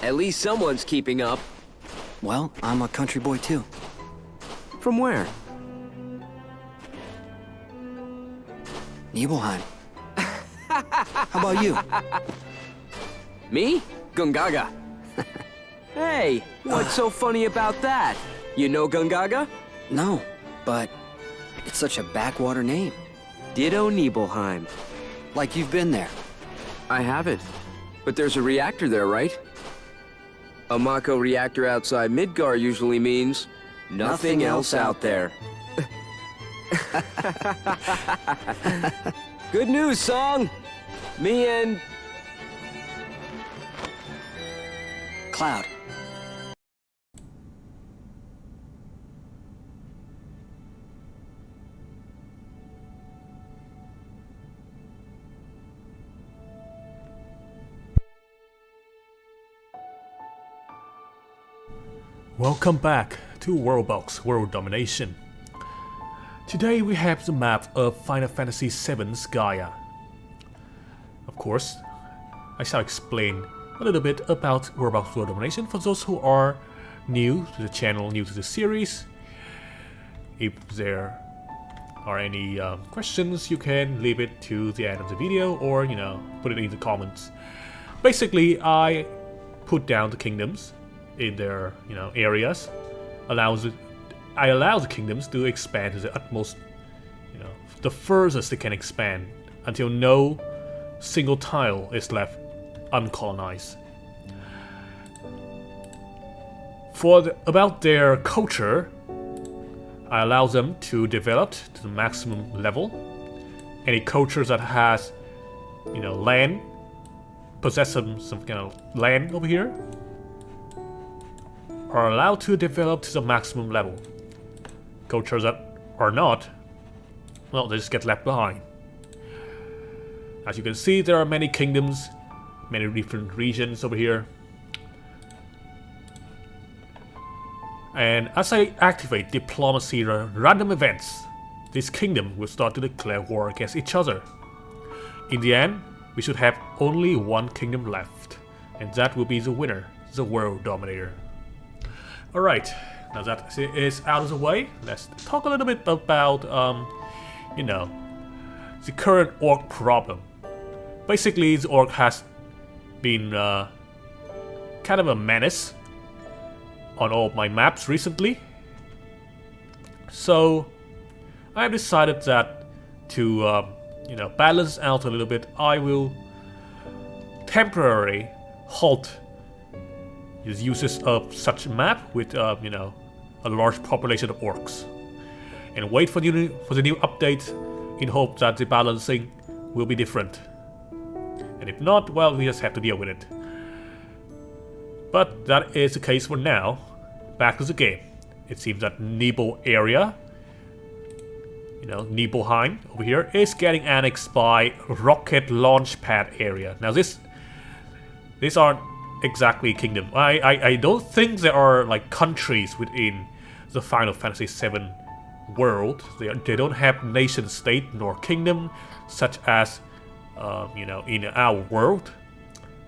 At least someone's keeping up. Well, I'm a country boy too. From where? Nibelheim. How about you? Me? Gungaga. Hey, what's so funny about that? You know Gungaga? No, but it's such a backwater name. Ditto Nibelheim. Like you've been there. I haven't. But there's a reactor there, right? A Mako reactor outside Midgar usually means nothing else out there. Good news, Song! Me and... Cloud. Welcome back to Worldbox World Domination. Today we have the map of Final Fantasy VII's Gaia. Of course, I shall explain a little bit about Worldbox World Domination for those who are new to the channel, new to the series. If there are any questions, you can leave it to the end of the video or, put it in the comments. Basically, I put down the kingdoms in their areas. I allow the kingdoms to expand to the utmost, the furthest they can expand until no single tile is left uncolonized. About their culture, I allow them to develop to the maximum level. Any cultures that has land, possess some kind of land over here, are allowed to develop to the maximum level. Cultures that are not, well, they just get left behind. As you can see, there are many kingdoms, many different regions over here. And as I activate diplomacy random events, this kingdom will start to declare war against each other. In the end, we should have only one kingdom left, and that will be the winner, the World Dominator. Alright, now that is out of the way, let's talk a little bit about, the current orc problem. Basically, the orc has been kind of a menace on all of my maps recently. So, I have decided that to, balance out a little bit, I will temporarily halt the uses of such a map with, a large population of orcs, and wait for the new update in hope that the balancing will be different. And if not, well, we just have to deal with it. But that is the case for now. Back to the game. It seems that Nibel area, Nibelheim over here, is getting annexed by Rocket Launch Pad area. Now these aren't exactly kingdom. I don't think there are like countries within the Final Fantasy VII world. They don't have nation state nor kingdom such as in our world.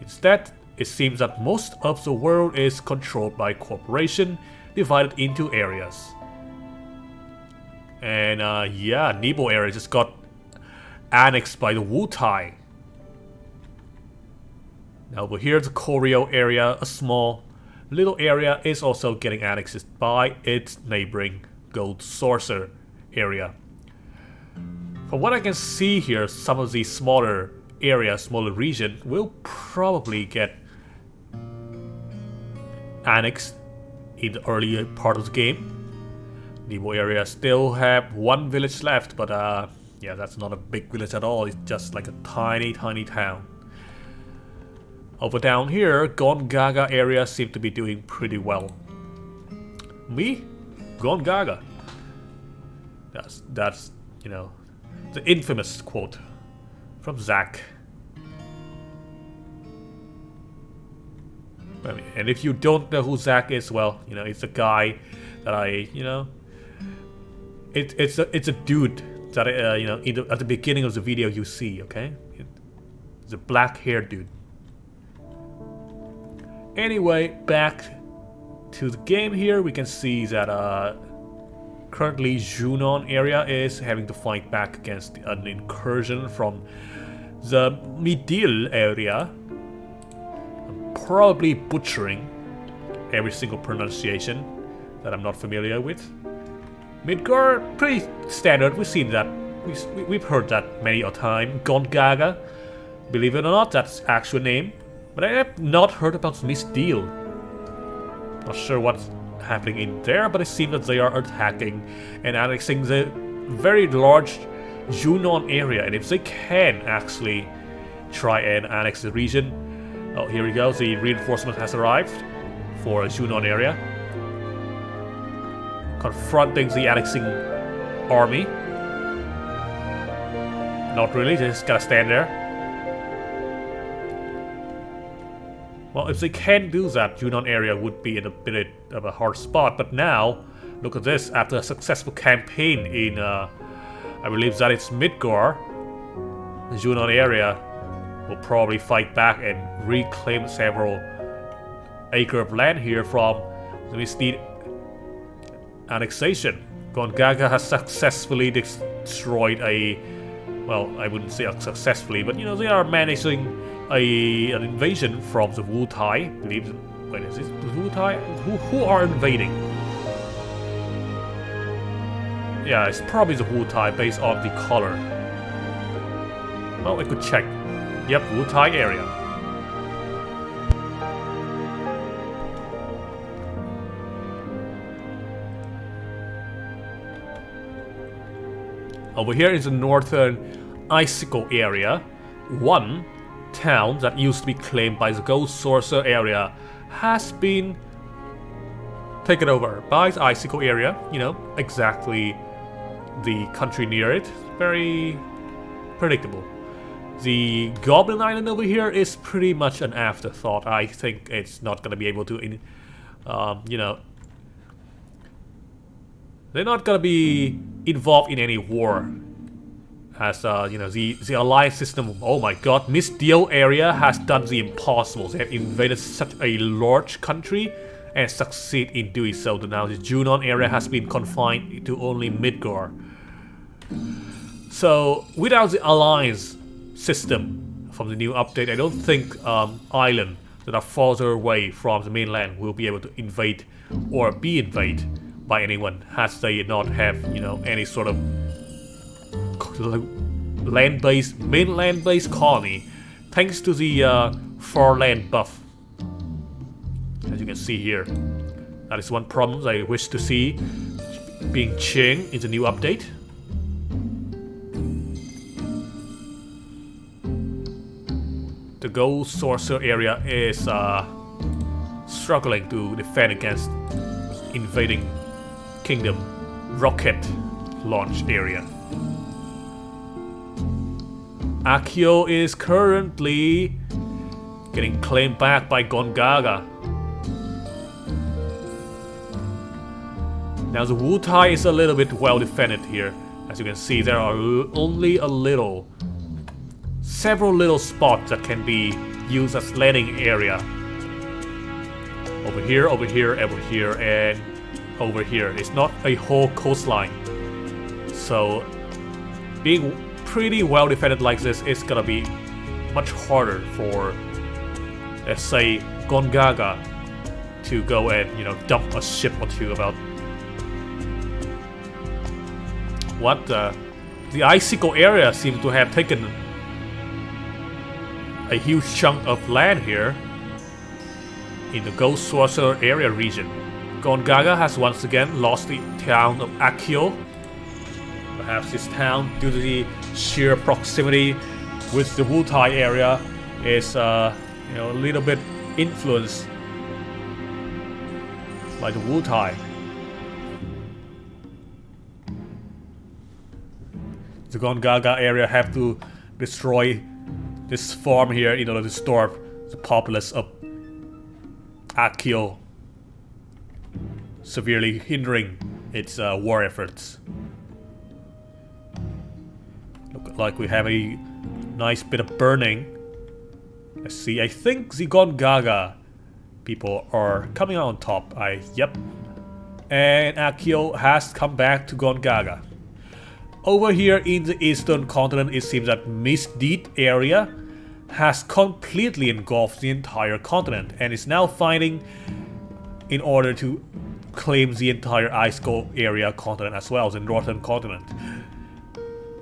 Instead, it seems that most of the world is controlled by corporation divided into areas. And Nibel area just got annexed by the Wutai. Now over here, the Koryo area, a small little area, is also getting annexed by its neighboring Gold Saucer area. From what I can see here, some of these smaller areas, smaller region, will probably get annexed in the earlier part of the game. Nibel area still have one village left, but yeah, that's not a big village at all. It's just like a tiny town. Over down here, Gongaga area seem to be doing pretty well. Me? Gongaga. That's the infamous quote from Zack. And if you don't know who Zack is, well, it's a guy that it's a dude that at the beginning of the video you see, okay? It's a black-haired dude. Anyway, back to the game here. We can see that currently Junon area is having to fight back against an incursion from the Midil area. I'm probably butchering every single pronunciation that I'm not familiar with. Midgar, pretty standard. We've seen that. We've heard that many a time. Gaia, believe it or not, that's actual name. But I have not heard about Miss Deal. Not sure what's happening in there, but it seems that they are attacking and annexing the very large Junon area. And if they can actually try and annex the region, oh, here we go. The reinforcement has arrived for Junon area, confronting the annexing army. Not really, they just gotta stand there. Well, if they can do that, Junon area would be in a bit of a hard spot. But now, look at this. After a successful campaign in, I believe that it's Midgar, the Junon area will probably fight back and reclaim several acres of land here from the misdeed annexation. Gaia has successfully destroyed a, well, I wouldn't say successfully, but you know, they are managing an invasion from the Wu Tai. I believe, wait, is this the Wu Tai? Who are invading? Yeah, it's probably the Wu Tai based on the color. Well, I could check. Yep, Wu Tai area. Over here is the northern Icicle area. One town that used to be claimed by the Gold Sorcerer area has been taken over by the Icicle area. You know, exactly the country near it. Very predictable. The Goblin Island over here is pretty much an afterthought. I think it's not going to be able to, you know, they're not going to be involved in any war. As you know, the alliance system. Oh my God, Miss Deal area has done the impossible. They have invaded such a large country and succeed in doing so. Now the Junon area has been confined to only Midgar. So without the alliance system from the new update, I don't think islands that are farther away from the mainland will be able to invade or be invaded by anyone, as they not have, you know, any sort of land-based, mainland-based colony, thanks to the far land buff. As you can see here, that is one problem I wish to see being changed in the new update. The Gold Sorcerer area is struggling to defend against invading kingdom rocket launch area. Akio is currently getting claimed back by Gaia. Now the Wu Tai is a little bit well defended here. As you can see, there are only several little spots that can be used as landing area. Over here, over here, over here, and over here. It's not a whole coastline. So being pretty well defended like this is gonna be much harder for, let's say, Gaia to go and, you know, dump a ship or two about. What the Icicle area seems to have taken a huge chunk of land here in the Gold Sorcerer area region. Gaia has once again lost the town of Akio. Perhaps this town, due to the sheer proximity with the Wu Tai area, is you know, a little bit influenced by the Wu Tai. The Gaia area have to destroy this farm here in order to starve the populace of Akio, severely hindering its war efforts. Look like we have a nice bit of burning. Let's see, I think the Gaia People are coming out on top. Yep. And Akio has come back to Gongaga. Over here in the eastern continent, it seems that Misdeed area has completely engulfed the entire continent and is now fighting in order to claim the entire Ice Core area continent as well, the northern continent.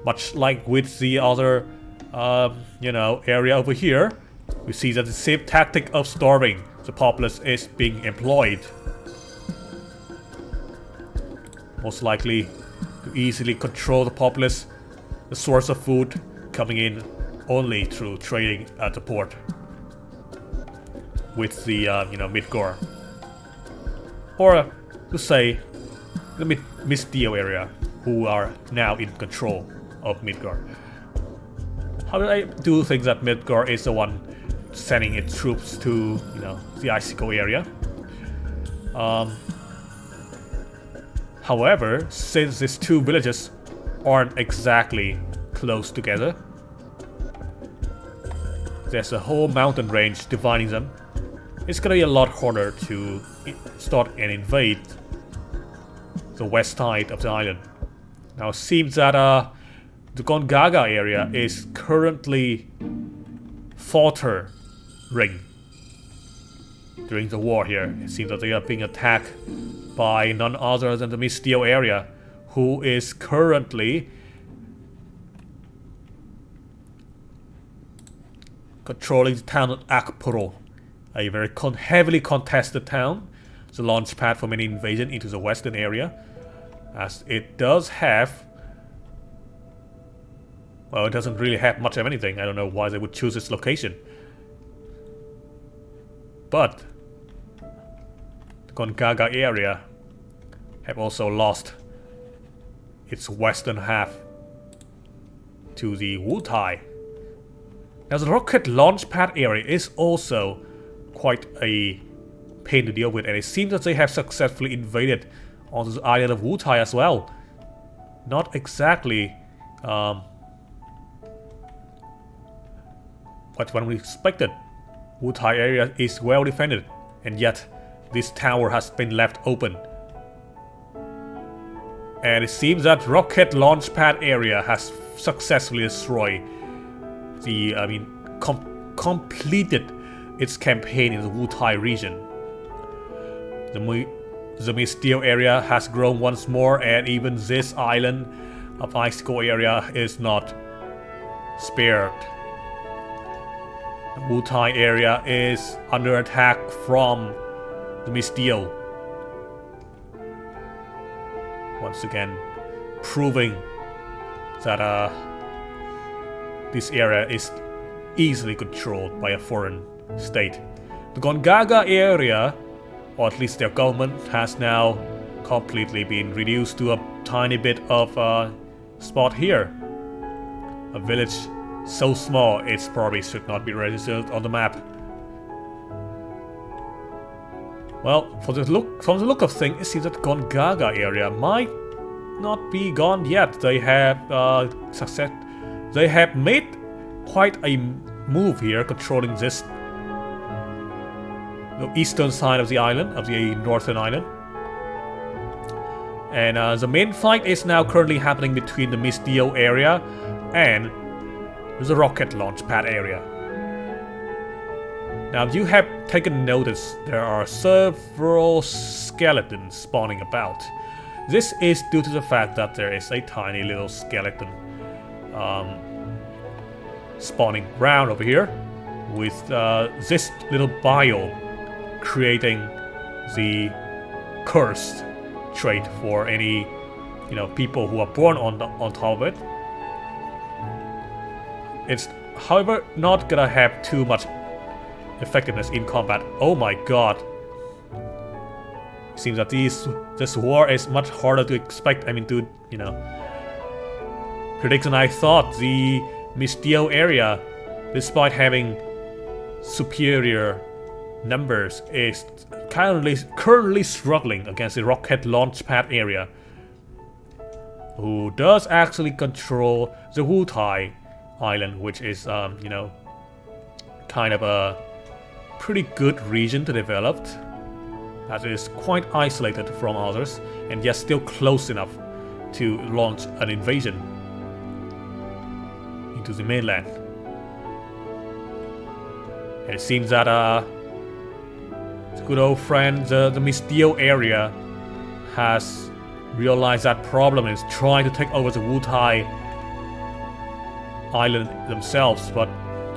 Much like with the other, area over here, we see that the same tactic of starving the populace is being employed. Most likely to easily control the populace, the source of food coming in only through trading at the port with the Midgard, or to say the Mistio area, who are now in control of Midgard. However, I do think that Midgard is the one sending its troops to the Icicle area. However, since these two villages aren't exactly close together, there's a whole mountain range dividing them. It's gonna be a lot harder to start and invade the west side of the island. Now it seems that the Gongaga area is currently faltering during the war here. It seems that they are being attacked by none other than the Mistio area, who is currently controlling the town of Akpuro, a very heavily contested town, the launch pad for many invasion into the western area, as it does have, well, it doesn't really have much of anything. I don't know why they would choose this location. But the Gongaga area have also lost its western half to the Wutai. Now the rocket launch pad area is also quite a pain to deal with, and it seems that they have successfully invaded onto the island of Wutai as well. Not exactly what one we expected. Wutai area is well defended, and yet this tower has been left open. And it seems that rocket launch pad area has successfully destroyed the, completed its campaign in the Wutai region. The Mistio area has grown once more, and even this island of Icicle area is not spared. The Wutai area is under attack from the Mistio. Once again, proving that this area is easily controlled by a foreign state. The Gongaga area, or at least their government, has now completely been reduced to a tiny bit of a spot here. A village so small it probably should not be registered on the map. Well, from the look of things, it seems that Gongaga area might not be gone yet. They have They have made quite a move here, controlling this the eastern side of the island, of the northern island. And the main fight is now currently happening between the Mistio area and the rocket launch pad area. Now, you have taken notice, there are several skeletons spawning about. This is due to the fact that there is a tiny little skeleton spawning around over here, with this little biome creating the cursed trait for any people who are born on top of it. It's, however, not gonna have too much effectiveness in combat. Oh my god. Seems that this war is much harder to expect, to predict than I thought. The Mistio area, despite having superior numbers, is currently struggling against the rocket launch pad area, who does actually control the Wutai island, which is kind of a pretty good region to develop, as it is quite isolated from others, and yet still close enough to launch an invasion into the mainland. And it seems that the good old friend, the Mistio area, has realized that problem and is trying to take over the Wutai island themselves, but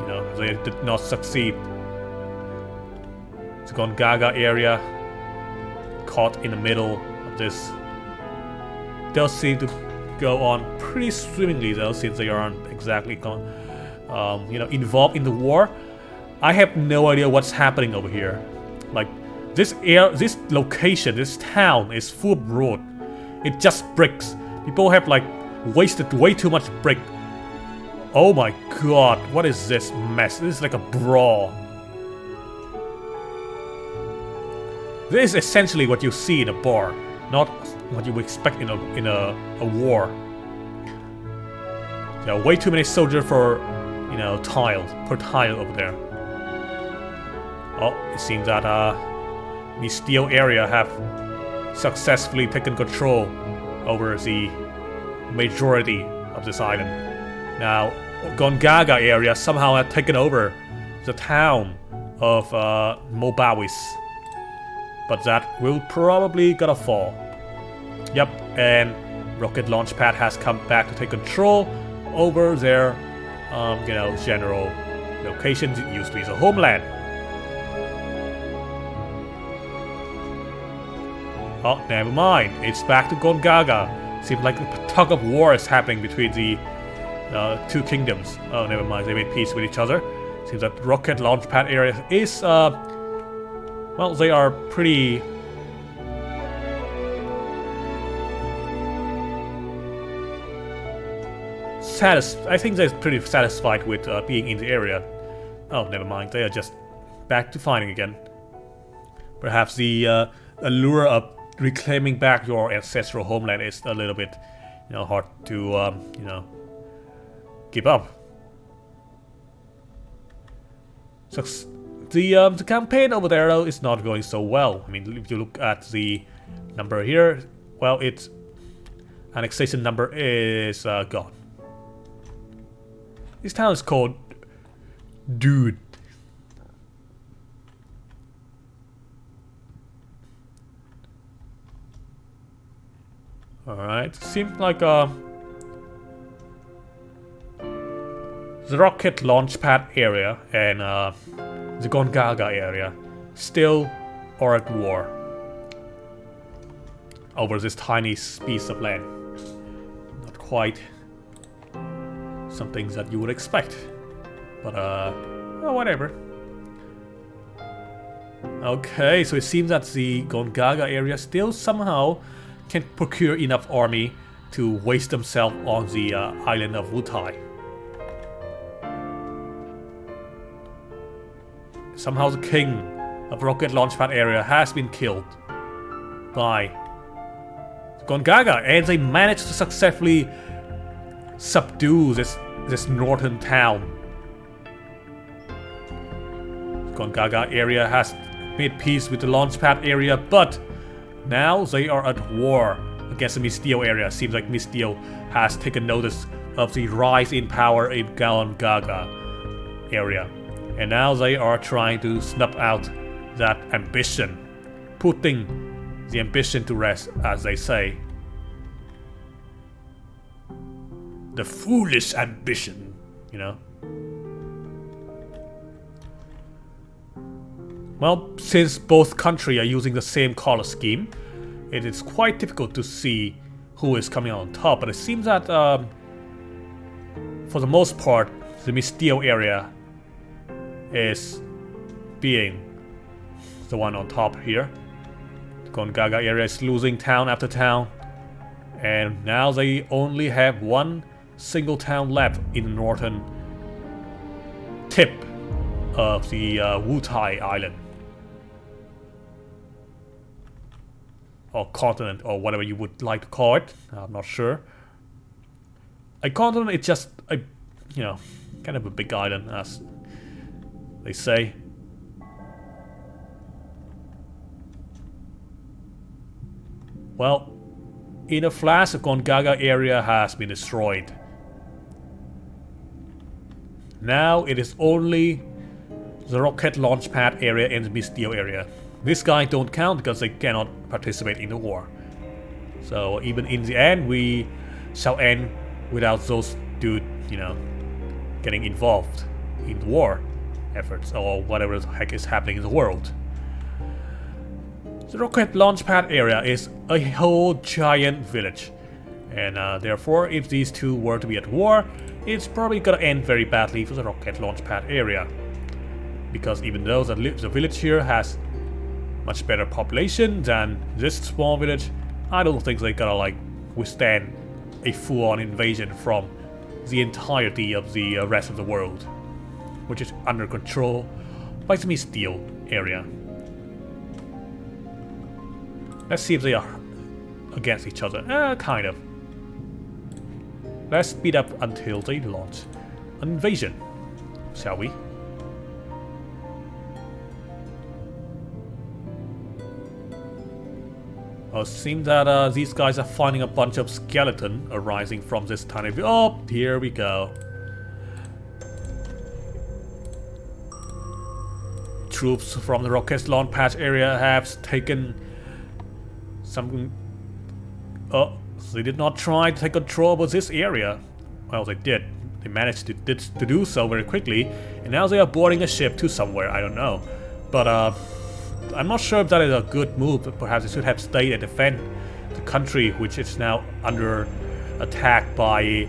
you know, they did not succeed. The Gongaga area, caught in the middle of this, does seem to go on pretty swimmingly though, since they aren't exactly you know, involved in the war. I have no idea what's happening over here. Like, this location, this town is full of road. It just bricks. People have like wasted way too much brick. Oh my god, what is this mess? This is like a brawl. This is essentially what you see in a bar, not what you would expect in a war. There are way too many soldiers for, you know, per tile over there. Oh, it seems that the steel area have successfully taken control over the majority of this island. Now, Gongaga area somehow have taken over the town of Mobawis. But that will probably gonna fall. Yep, and rocket launch pad has come back to take control over their, you know, general locations. It used to be the homeland. Oh, never mind. It's back to Gongaga. Seems like a tug of war is happening between the two kingdoms. Oh, never mind. They made peace with each other. Seems that rocket launch pad area is well, they are pretty I think they're pretty satisfied with being in the area. Oh, never mind. They are just back to fighting again. Perhaps the allure of reclaiming back your ancestral homeland is a little bit, you know, hard to, you know, keep up. So, the campaign over there though is not going so well. I mean, if you look at the number here, well, its annexation number is gone. This town is called Dude. Alright, seems like the rocket launch pad area and the Gongaga area still are at war over this tiny piece of land. Not quite some things that you would expect, but well, whatever. Okay, so it seems that the Gongaga area still somehow can procure enough army to waste themselves on the island of Wutai. Somehow the king of rocket launchpad area has been killed by Gongaga, and they managed to successfully subdue this northern town. Gongaga area has made peace with the launchpad area, but now they are at war against the Mistio area. Seems like Mistio has taken notice of the rise in power in Gongaga area. And now they are trying to snuff out that ambition. Putting the ambition to rest, as they say. The foolish ambition, you know. Well, since both countries are using the same color scheme, it is quite difficult to see who is coming out on top. But it seems that, for the most part, the Mistio area is being the one on top here. The Gongaga area is losing town after town, and now they only have one single town left in the northern tip of the Wutai island. Or continent, or whatever you would like to call it. I'm not sure. A continent is just a, you know, kind of a big island, as they say. Well, in a flash, the Gaia area has been destroyed. Now it is only the rocket launch pad area and the Mistio area. This guy don't count because they cannot participate in the war. So even in the end, we shall end without those dude, you know, getting involved in the war efforts or whatever the heck is happening in the world. The rocket launch pad area is a whole giant village, and therefore if these two were to be at war, it's probably gonna end very badly for the rocket launch pad area. Because even though the village here has much better population than this small village, I don't think they're gonna like withstand a full-on invasion from the entirety of the rest of the world, which is under control by the Mistio area. Let's see if they are against each other. Kind of. Let's speed up until they launch an invasion, shall we? It seems that these guys are finding a bunch of skeleton arising from this tiny... Oh, here we go. Troops from the rocket launch pad area have taken some... Oh, they did not try to take control of this area. Well, they did. They managed to do so very quickly, and now they are boarding a ship to somewhere, I don't know. But I'm not sure if that is a good move. Perhaps they should have stayed and defend the country, which is now under attack by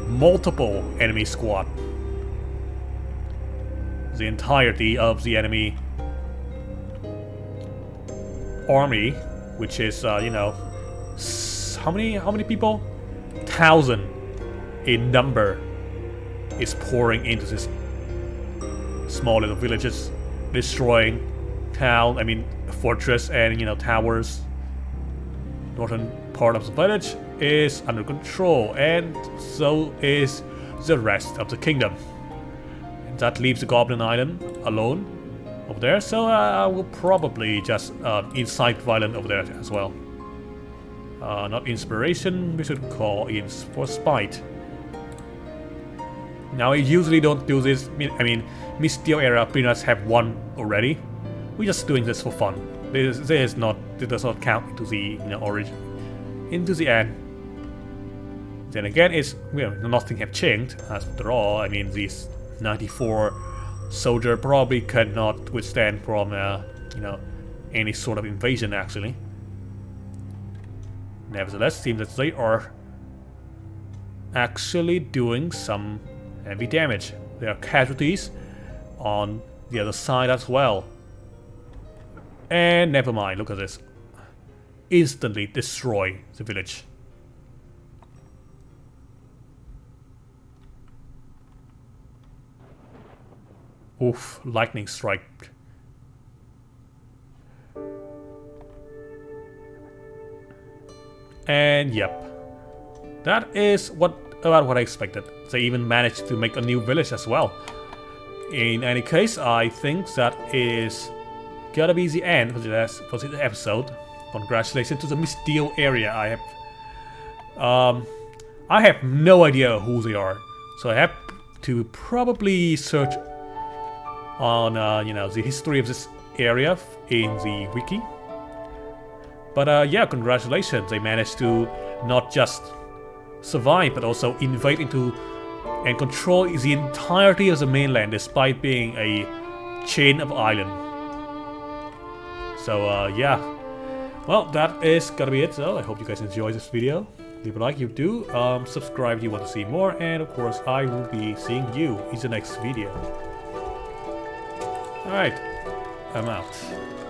multiple enemy squad. The entirety of the enemy army, which is you know, how many people? 1,000 in number, is pouring into this small little villages, destroying town, I mean fortress and, you know, towers. Northern part of the village is under control, and so is the rest of the kingdom. And that leaves the Goblin Island alone over there, so I will probably just incite violence over there as well. Not inspiration, we should call in for spite. Now I usually don't do this. I mean, Mistio era pretty much have one already. We're just doing this for fun. This does not count into the, you know, origin, into the end. Then again, it's, you know, nothing have changed after all. I mean, these 94 soldier probably cannot withstand from you know, any sort of invasion actually. Nevertheless, it seems that they are actually doing some heavy damage. There are casualties on the other side as well. And never mind, look at this. Instantly destroy the village. Oof, lightning strike. And yep. That is about what I expected. They even managed to make a new village as well. In any case, I think that is gotta be the end for this episode. Congratulations to the Mistio area. I have no idea who they are, so I have to probably search on you know, the history of this area in the wiki. But yeah, congratulations. They managed to not just survive, but also invade into and control the entirety of the mainland, despite being a chain of islands. So yeah, well, that is gonna be it. So I hope you guys enjoyed this video. Leave a like if you do, subscribe if you want to see more, and of course I will be seeing you in the next video. Alright, I'm out.